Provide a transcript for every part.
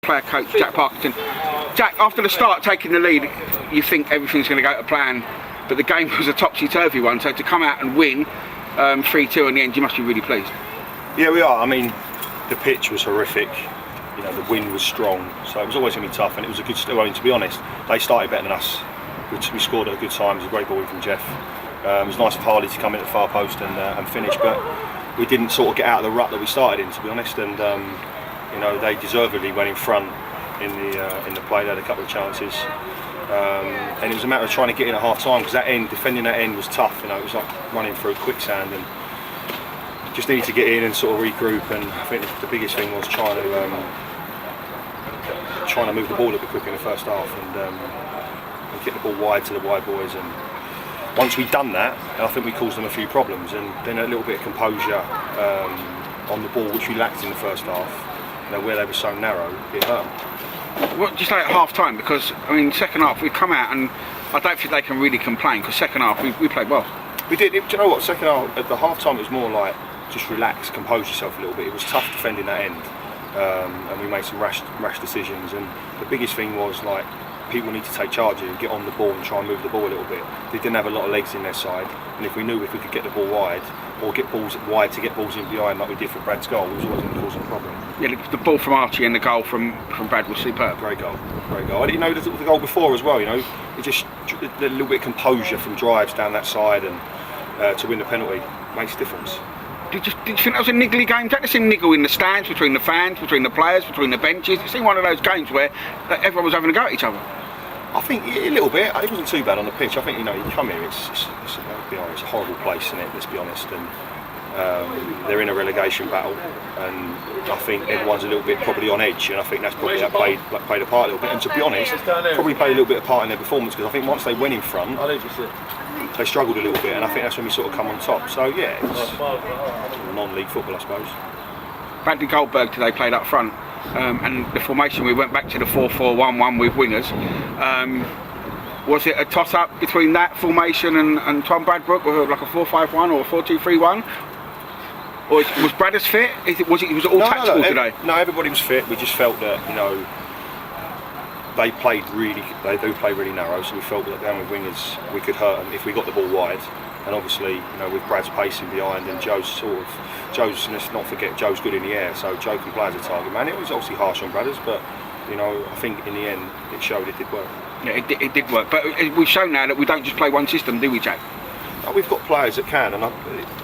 player coach Jack Parkinson. Jack, after the start, taking the lead, you think everything's going to go to plan, but the game was a topsy-turvy one, so to come out and win 3-2 in the end, you must be really pleased. Yeah, we are. I mean, the pitch was horrific. You know, the wind was strong, so it was always going to be tough, and it was a good. I mean, to be honest, they started better than us. We scored at a good time. It was a great ball from Jeff. It was nice of Harley to come in at the far post and finish, but we didn't sort of get out of the rut that we started in, to be honest. And you know, they deservedly went in front in the play. They had a couple of chances, and it was a matter of trying to get in at half time, because defending that end was tough. You know, it was like running through quicksand, and just needed to get in and sort of regroup. And I think the biggest thing was trying to move the ball a little bit quicker in the first half and get the ball wide to the wide boys. And once we'd done that, I think we caused them a few problems, and then a little bit of composure on the ball, which we lacked in the first half. You know, where they were so narrow, it hurt them. What, just like at half time, because I mean, second half we come out and I don't think they can really complain, because second half we played well. We did. Do you know what? Second half, at the half time, it was more like just relax, compose yourself a little bit. It was tough defending that end, and we made some rash decisions. And the biggest thing was, like, people need to take charge and get on the ball and try and move the ball a little bit. They didn't have a lot of legs in their side, and if we could get the ball wide, or get balls wide to get balls in behind like we did for Brad's goal, it was always going to cause a problem. Yeah, the ball from Archie and the goal from Brad was superb. Great goal, great goal. I didn't know the goal before as well. You know, it just a little bit of composure from drives down that side and to win the penalty makes a difference. Did you think that was a niggly game? Did you see niggle in the stands, between the fans, between the players, between the benches? It seemed one of those games where everyone was having a go at each other. I think a little bit. It wasn't too bad on the pitch. I think, you know, you come here, it's a horrible place, isn't it? Let's be honest. And they're in a relegation battle, and I think everyone's a little bit probably on edge, and I think that's probably played a part a little bit. And to be honest, probably played a little bit of part in their performance, because I think once they went in front, they struggled a little bit, and I think that's when we sort of come on top. So yeah, it's non-league football, I suppose. Bradley Goldberg today played up front, and the formation, we went back to the 4-4-1-1 with wingers. Was it a toss-up between that formation and Tom Bradbrook, or like a 4-5-1 or a 4-2-3-1? Or was Bradders fit? Was it all tactical today? No, everybody was fit. We just felt that, you know, they do play really narrow, so we felt that down with wingers we could hurt them if we got the ball wide. And obviously, you know, with Brad's pacing behind, and let's not forget, Joe's good in the air, so Joe can play as a target man. It was obviously harsh on Bradders, but you know, I think in the end it showed it did work. Yeah, it did work, but we've shown now that we don't just play one system, do we, Jack? We've got players that can, and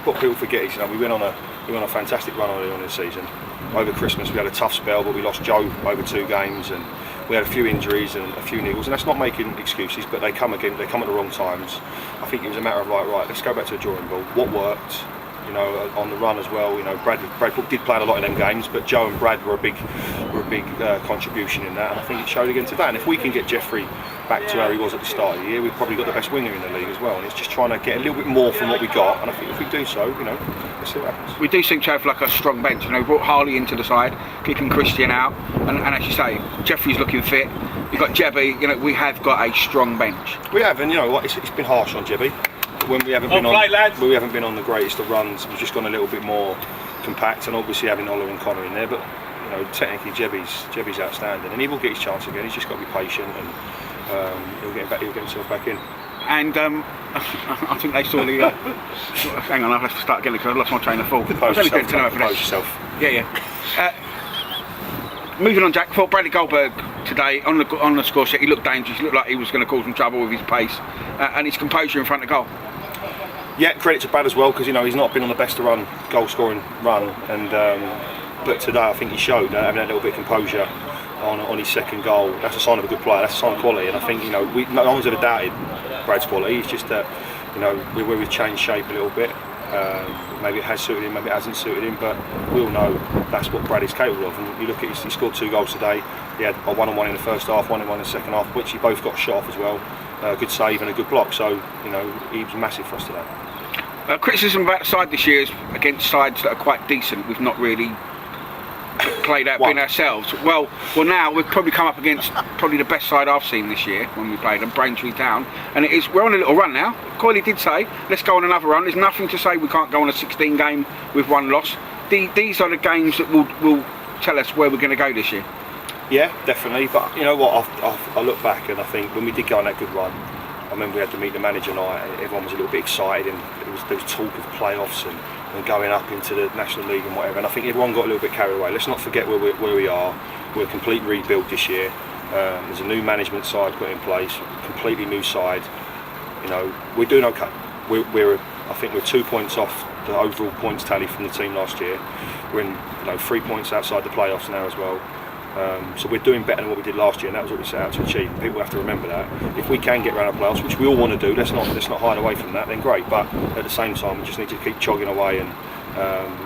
what people forget is, you know, we went on a fantastic run early on in the season. Over Christmas we had a tough spell, but we lost Joe over 2 games, and we had a few injuries and a few niggles, and that's not making excuses, but they come at the wrong times. I think it was a matter of, like, right, let's go back to the drawing board. What worked? You know, on the run as well. You know, Brad did play a lot in them games, but Joe and Brad were a big contribution in that, and I think it showed again today. And if we can get Jeffrey back to where he was at the start of the year, we've probably got the best winger in the league as well. And it's just trying to get a little bit more from what we got. And I think if we do so, you know, let's see what happens. We do seem to have like a strong bench. You know, we brought Harley into the side, keeping Christian out, and as you say, Jeffrey's looking fit. You've got Jebby. You know, we have got a strong bench. We have, and you know what? It's been harsh on Jebby. When we haven't been on the greatest of runs, we've just gone a little bit more compact, and obviously having Ola and Connor in there, but you know, technically Jebby's outstanding, and he will get his chance again. He's just got to be patient, and he'll get himself back in. And I think they saw the hang on, I'll have to start again because I lost my train of thought. Compose yourself. Yeah. Moving on, Jack, for Bradley Goldberg today on the score sheet, he looked dangerous. He looked like he was going to cause some trouble with his pace and his composure in front of goal. Yeah, credit to Brad as well, because you know, he's not been on the best of goal scoring run, and but today I think he showed having a little bit of composure on his second goal. That's a sign of a good player. That's a sign of quality, and I think, you know, no one's ever doubted Brad's quality. It's just that, you know, where we've changed shape a little bit. Maybe it has suited him, maybe it hasn't suited him, but we all know that's what Brad is capable of. And you look at he scored 2 goals today. He had a 1-on-1 in the first half, 1-on-1 in the second half, which he both got shot off as well. Good save and a good block. So, you know, he was massive for us today. Criticism about the side this year is against sides that are quite decent. We've not really played out being ourselves. Well, now we've probably come up against probably the best side I've seen this year when we played them, Braintree Town, and we're on a little run now. Coyley did say, let's go on another run. There's nothing to say we can't go on a 16 game with 1 loss. These are the games that will tell us where we're going to go this year. Yeah, definitely. But you know what? I look back and I think when we did go on that good run, I remember we had to meet the manager night. And everyone was a little bit excited, and there was talk of playoffs and going up into the National League and whatever. And I think everyone got a little bit carried away. Let's not forget where we are. We're a complete rebuild this year. There's a new management side put in place, completely new side. You know, we're doing okay. I think we're 2 points off the overall points tally from the team last year. We're in 3 points outside the playoffs now as well. So we're doing better than what we did last year, and that was what we set out to achieve. People have to remember that. If we can get around the playoffs, which we all want to do, let's not hide away from that. Then great. But at the same time, we just need to keep chugging away and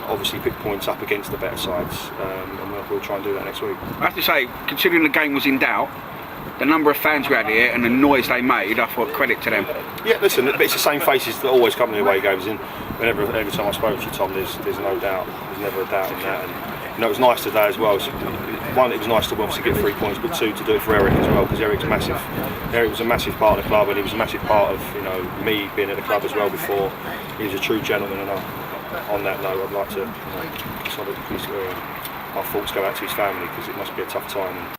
obviously pick points up against the better sides, and we'll try and do that next week. I have to say, considering the game was in doubt, the number of fans we had here and the noise they made, I thought credit to them. Yeah, listen, it's the same faces that always come to the away games, and every time I spoke to you, Tom, there's no doubt. There's never a doubt in that. And it was nice today as well. So, one, it was nice to obviously get 3 points, but two, to do it for Eric as well, because Eric's massive. Eric was a massive part of the club, and he was a massive part of me being at the club as well before. He was a true gentleman, and on that note, I'd like to our thoughts go out to his family, because it must be a tough time.